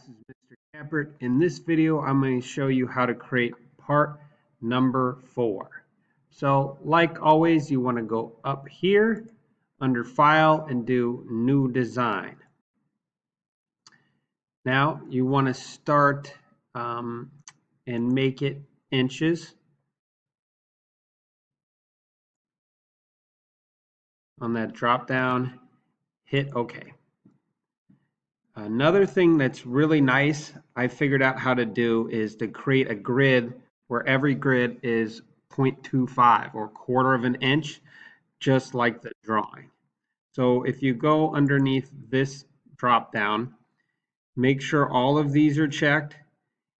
is Mr. Cappert. In this video, I'm going to show you how to create part number 4. So, like always, you want to go up here under File and do New Design. Now, you want to start and make it inches. On that drop down, hit OK. Another thing that's really nice I figured out how to do is to create a grid where every grid is 0.25 or quarter of an inch, just like the drawing. So if you go underneath this drop down, make sure all of these are checked,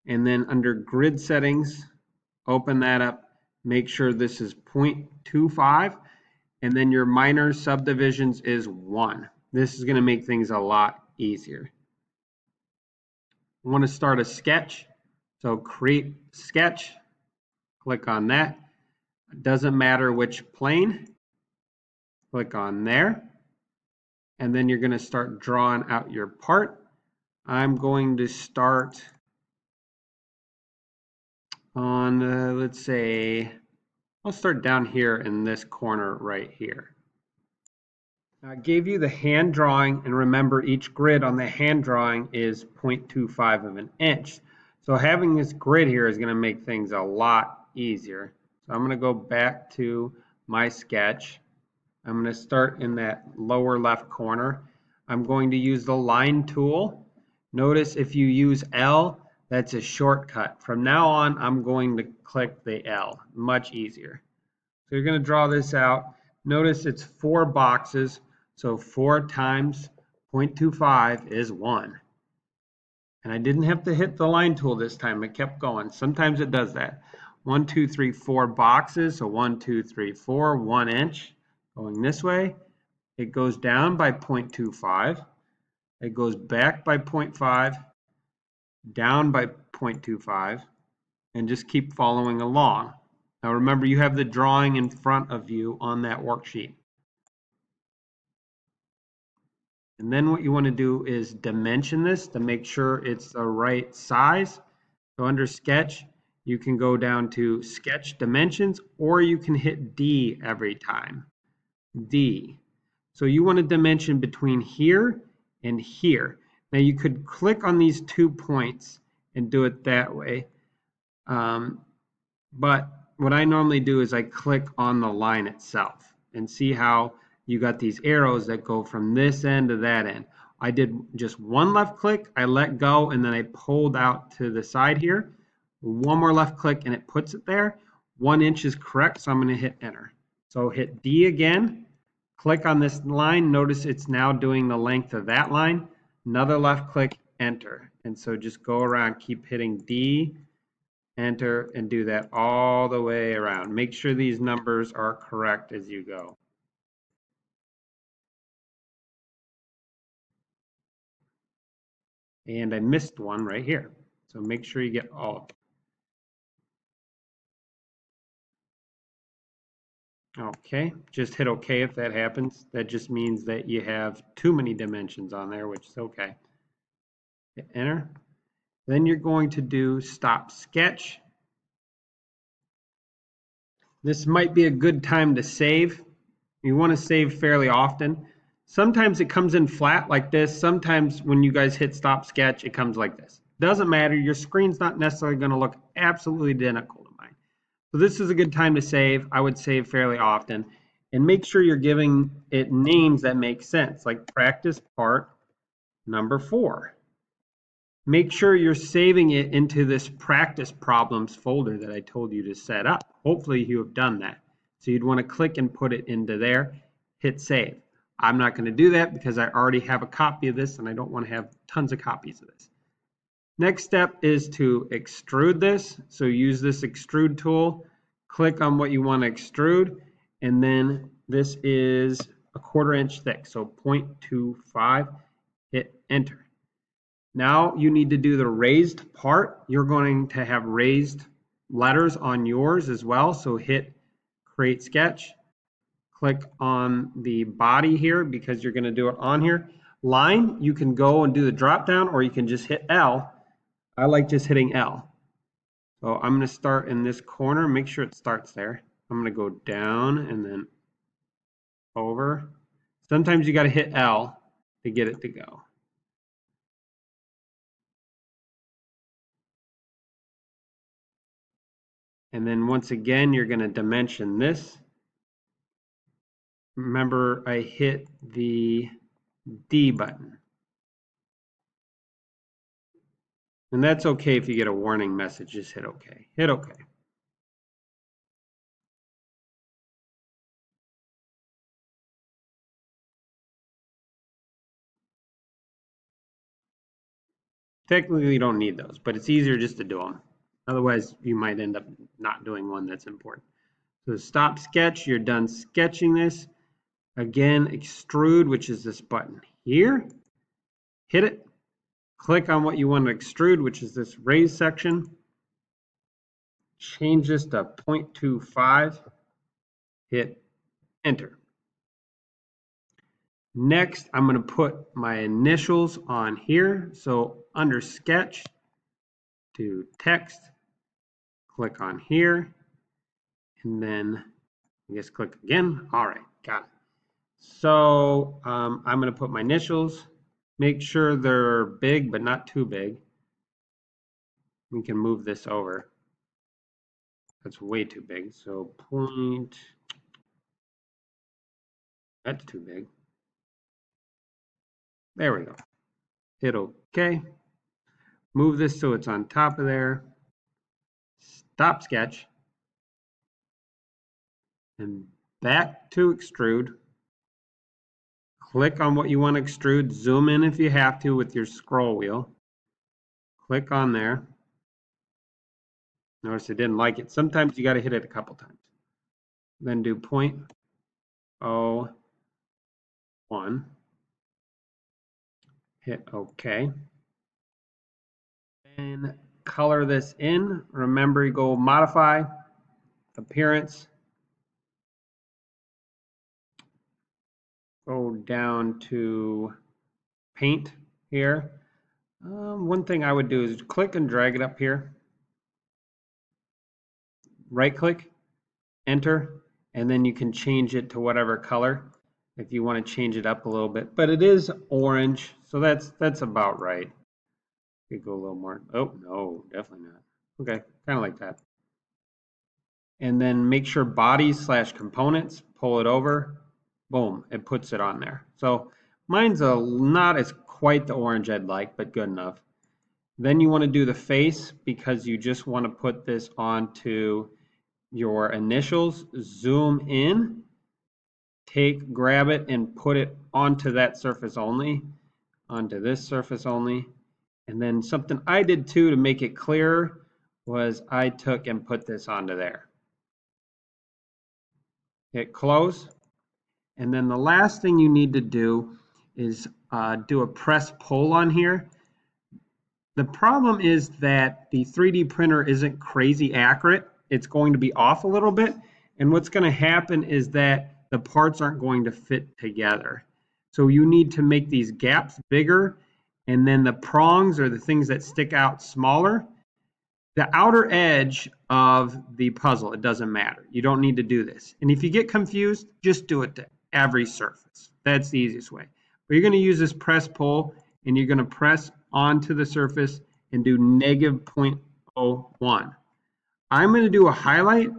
and then under grid settings, open that up, make sure this is 0.25, and then your minor subdivisions is 1. This is going to make things a lot easier. I want to start a sketch, so create sketch, click on that. It doesn't matter which plane, click on there, and then you're going to start drawing out your part. I'm going to start on, let's say, I'll start down here in this corner right here. I gave you the hand drawing, and remember each grid on the hand drawing is 0.25 of an inch. So having this grid here is going to make things a lot easier. So I'm going to go back to my sketch. I'm going to start in that lower left corner. I'm going to use the line tool. Notice if you use L, that's a shortcut. From now on, I'm going to click the L. Much easier. So you're going to draw this out. Notice it's 4 boxes. So 4 times 0.25 is 1. And I didn't have to hit the line tool this time. It kept going. Sometimes it does that. 1, 2, 3, 4 boxes. So 1, 2, 3, 4, 1 inch. Going this way. It goes down by 0.25. It goes back by 0.5. Down by 0.25. And just keep following along. Now remember, you have the drawing in front of you on that worksheet. And then what you want to do is dimension this to make sure it's the right size. So under sketch, you can go down to sketch dimensions, or you can hit D every time. D. So you want to dimension between here and here. Now you could click on these 2 points and do it that way. But what I normally do is I click on the line itself and see how you got these arrows that go from this end to that end. I did just 1 left click, I let go, and then I pulled out to the side here. 1 more left click and it puts it there. 1 inch is correct, so I'm going to hit enter. So hit D again, click on this line. Notice it's now doing the length of that line. Another left click, enter. And so just go around, keep hitting D, enter, and do that all the way around. Make sure these numbers are correct as you go. And I missed one right here. So make sure you get all of them. Okay, just hit OK if that happens. That just means that you have too many dimensions on there, which is okay. Hit enter. Then you're going to do stop sketch. This might be a good time to save. You want to save fairly often. Sometimes it comes in flat like this. Sometimes when you guys hit stop sketch, it comes like this. Doesn't matter. Your screen's not necessarily going to look absolutely identical to mine. So this is a good time to save. I would save fairly often. And make sure you're giving it names that make sense, like practice part number 4. Make sure you're saving it into this practice problems folder that I told you to set up. Hopefully you have done that. So you'd want to click and put it into there, hit save. I'm not going to do that because I already have a copy of this and I don't want to have tons of copies of this. Next step is to extrude this. So use this extrude tool, click on what you want to extrude, and then this is a 1/4 inch thick, so 0.25, hit enter. Now you need to do the raised part. You're going to have raised letters on yours as well, so hit create sketch. Click on the body here because you're going to do it on here. Line, you can go and do the drop down, or you can just hit L. I like just hitting L. So I'm going to start in this corner, make sure it starts there. I'm going to go down and then over. Sometimes you got to hit L to get it to go. And then once again, you're going to dimension this. Remember, I hit the D button. And that's okay if you get a warning message, just hit OK. Hit OK. Technically, you don't need those, but it's easier just to do them. Otherwise, you might end up not doing one that's important. So stop sketch, you're done sketching this. Again, extrude, which is this button here. Hit it. Click on what you want to extrude, which is this raised section. Change this to 0.25. Hit enter. Next, I'm going to put my initials on here. So under sketch, do text, click on here, and then I guess click again. All right, got it. So I'm going to put my initials. Make sure they're big, but not too big. We can move this over. That's way too big. So that's too big. There we go. Hit OK. Move this so it's on top of there. Stop sketch. And back to extrude. Click on what you want to extrude. Zoom in if you have to with your scroll wheel. Click on there. Notice it didn't like it. Sometimes you got to hit it a couple times. Then do 0.01. Hit OK. And color this in. Remember, you go modify, appearance. Go down to paint here. One thing I would do is click and drag it up here. Right click, enter, and then you can change it to whatever color if you want to change it up a little bit. But it is orange, so that's about right. Could go a little more. Oh no, definitely not. Okay, kind of like that. And then make sure body/components, pull it over. Boom, it puts it on there. So mine's not as quite the orange I'd like, but good enough. Then you want to do the face because you just want to put this onto your initials. Zoom in, grab it and put it onto that surface only, onto this surface only. And then something I did too to make it clearer was I took and put this onto there. Hit close. And then the last thing you need to do is do a press pull on here. The problem is that the 3D printer isn't crazy accurate. It's going to be off a little bit. And what's going to happen is that the parts aren't going to fit together. So you need to make these gaps bigger, and then the prongs, or the things that stick out, smaller. The outer edge of the puzzle, it doesn't matter. You don't need to do this. And if you get confused, just do it to every surface. That's the easiest way. But you're going to use this press pull, and you're going to press onto the surface and do -0.01. I'm going to do a highlight,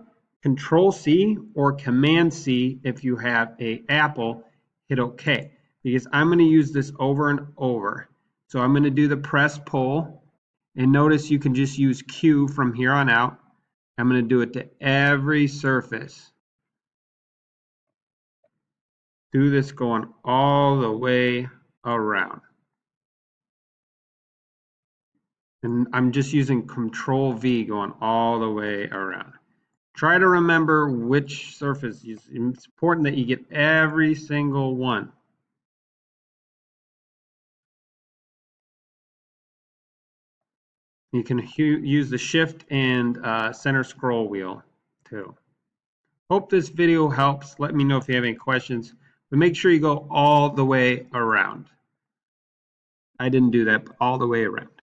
Control C or Command C if you have an Apple, hit OK, because I'm going to use this over and over. So I'm going to do the press pull, and notice you can just use Q from here on out. I'm going to do it to every surface. Do this going all the way around. And I'm just using Control V going all the way around. Try to remember which surface. It's important that you get every single one. You can use the Shift and center scroll wheel too. Hope this video helps. Let me know if you have any questions, but make sure you go all the way around. I didn't do that all the way around.